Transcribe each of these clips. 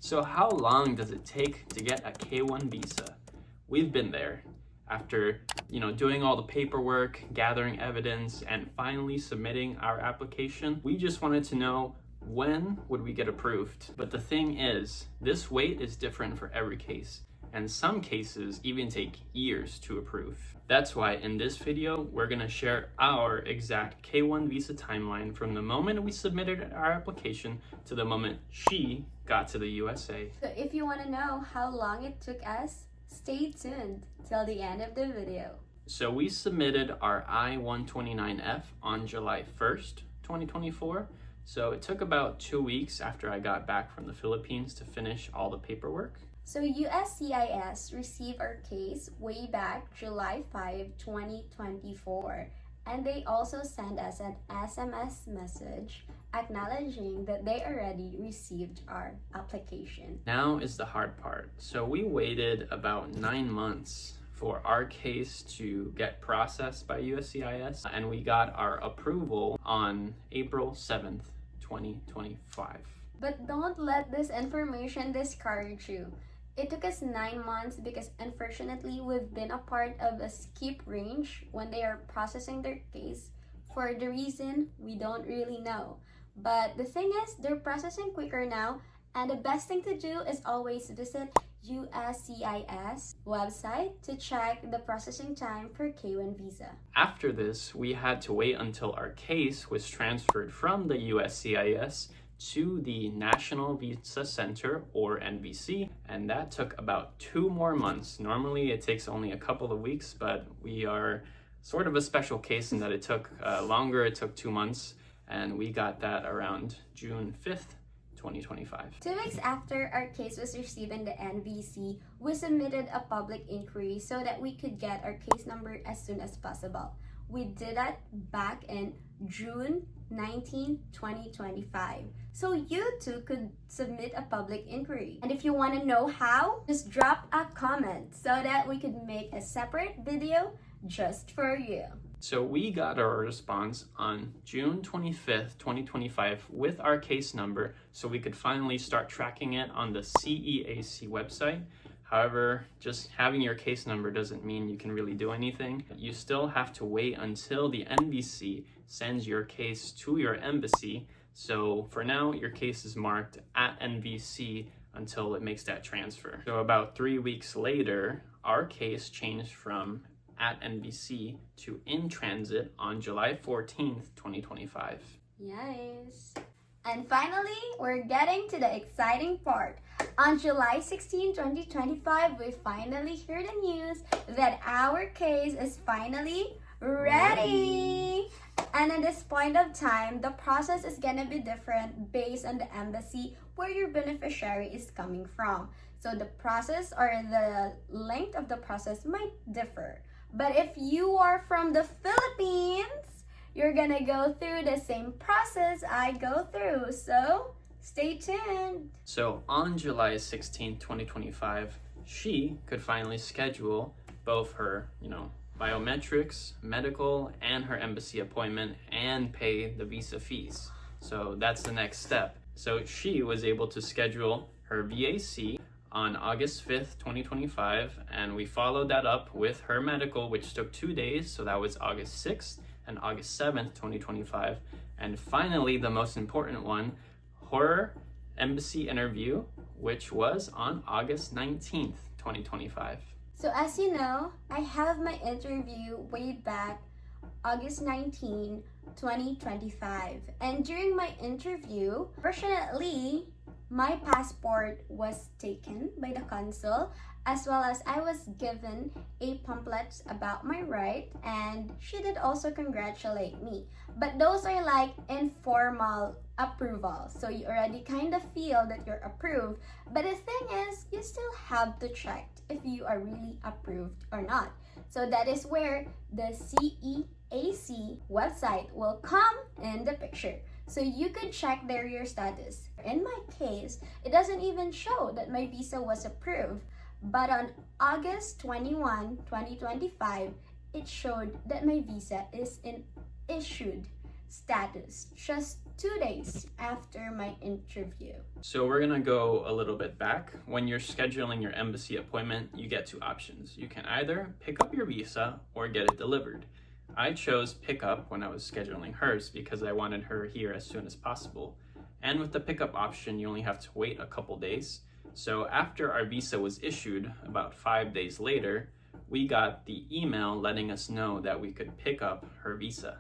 So how long does it take to get a K1 visa? We've been there. After, doing all the paperwork, gathering evidence, and finally submitting our application, we just wanted to know, when would we get approved? But the thing is, this wait is different for every case, and some cases even take years to approve. That's why in this video, we're gonna share our exact K1 visa timeline from the moment we submitted our application to the moment she got to the USA. So if you wanna know how long it took us, stay tuned till the end of the video. So we submitted our I-129F on July 1st, 2024. So it took about 2 weeks after I got back from the Philippines to finish all the paperwork. So USCIS received our case way back July 5, 2024. And they also sent us an SMS message acknowledging that they already received our application. Now is the hard part. So we waited about 9 months for our case to get processed by USCIS, and we got our approval on April 7th, 2025. But don't let this information discourage you. It took us 9 months because unfortunately we've been a part of a skip range when they are processing their case for the reason we don't really know. But the thing is, they're processing quicker now, and the best thing to do is always visit USCIS website to check the processing time for K1 visa. After this, we had to wait until our case was transferred from the USCIS to the National Visa Center, or NVC, and that took about 2 more months. Normally it takes only a couple of weeks, but we are sort of a special case in that it took longer. It took 2 months, and we got that around June 5th, 2025. 2 weeks after our case was received in the NVC, we submitted a public inquiry so that we could get our case number as soon as possible. We did that back in June 19, 2025. So you too could submit a public inquiry. And if you want to know how, just drop a comment so that we could make a separate video just for you. So we got our response on June 25th, 2025 with our case number, so we could finally start tracking it on the CEAC website. However, just having your case number doesn't mean you can really do anything. You still have to wait until the NVC sends your case to your embassy. So for now, your case is marked at NVC until it makes that transfer. So about 3 weeks later, our case changed from at NVC to in transit on July 14th, 2025. Yes. And finally, we're getting to the exciting part. On July 16, 2025, we finally hear the news that our case is finally ready. And at this point of time, the process is gonna be different based on the embassy where your beneficiary is coming from. So the process or the length of the process might differ. But if you are from the Philippines, you're gonna go through the same process I go through. So stay tuned. So on July 16th, 2025, she could finally schedule both her, biometrics, medical, and her embassy appointment and pay the visa fees. So that's the next step. So she was able to schedule her VAC on August 5th, 2025, and we followed that up with her medical, which took 2 days. So that was August 6th and August 7th, 2025. And finally, the most important one, her embassy interview, which was on August 19th, 2025. So as you know, I have my interview way back August 19, 2025. And during my interview, fortunately, my passport was taken by the consul, as well as I was given a pamphlet about my right, and she did also congratulate me. But those are like informal approval, so you already kind of feel that you're approved. But the thing is, you still have to check if you are really approved or not. So that is where the CEAC website will come in the picture. So you could check there your status. In my case, it doesn't even show that my visa was approved. But on August 21, 2025, it showed that my visa is in issued status, just 2 days after my interview. So we're gonna go a little bit back. When you're scheduling your embassy appointment, you get two options. You can either pick up your visa or get it delivered. I chose pick up when I was scheduling hers because I wanted her here as soon as possible. And with the pickup option, you only have to wait a couple days. So after our visa was issued, about 5 days later, we got the email letting us know that we could pick up her visa.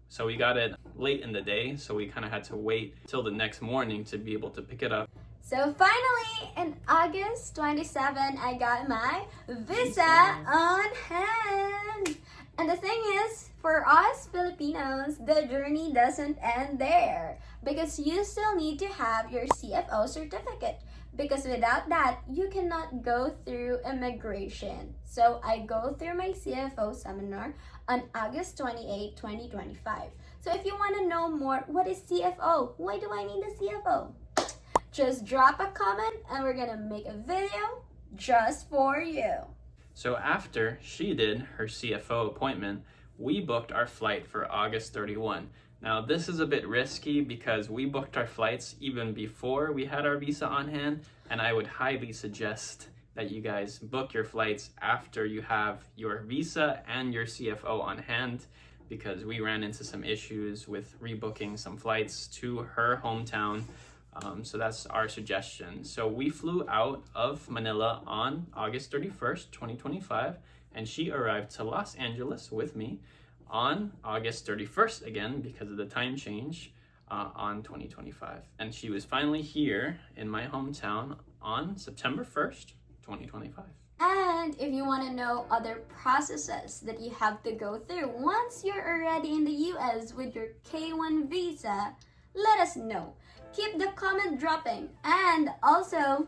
So we got it late in the day, so we kind of had to wait till the next morning to be able to pick it up. So finally, in August 27, I got my visa on hand. And the thing is, for us Filipinos, the journey doesn't end there because you still need to have your CFO certificate. Because without that, you cannot go through immigration. So I go through my CFO seminar on August 28, 2025. So if you want to know more, what is CFO? Why do I need a CFO? Just drop a comment and we're gonna make a video just for you. So after she did her CFO appointment, we booked our flight for August 31. Now this is a bit risky because we booked our flights even before we had our visa on hand, and I would highly suggest that you guys book your flights after you have your visa and your CFO on hand, because we ran into some issues with rebooking some flights to her hometown. So that's our suggestion. So we flew out of Manila on August 31st, 2025, and she arrived to Los Angeles with me on August 31st again because of the time change on 2025. And she was finally here in my hometown on September 1st, 2025. And if you want to know other processes that you have to go through once you're already in the US with your K1 visa, let us know. Keep the comment dropping. And also,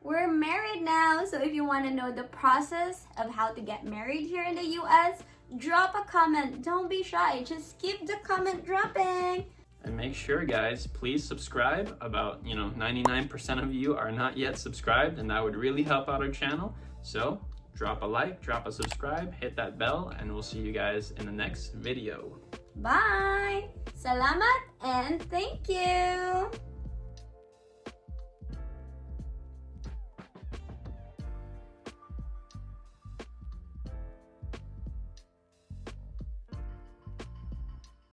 we're married now, so if you want to know the process of how to get married here in the US, drop a comment. Don't be shy. Just keep the comment dropping. And make sure, guys, please subscribe. About 99% of you are not yet subscribed, and that would really help out our channel. So drop a like, drop a subscribe, hit that bell, and we'll see you guys in the next video. Bye! Salamat and thank you!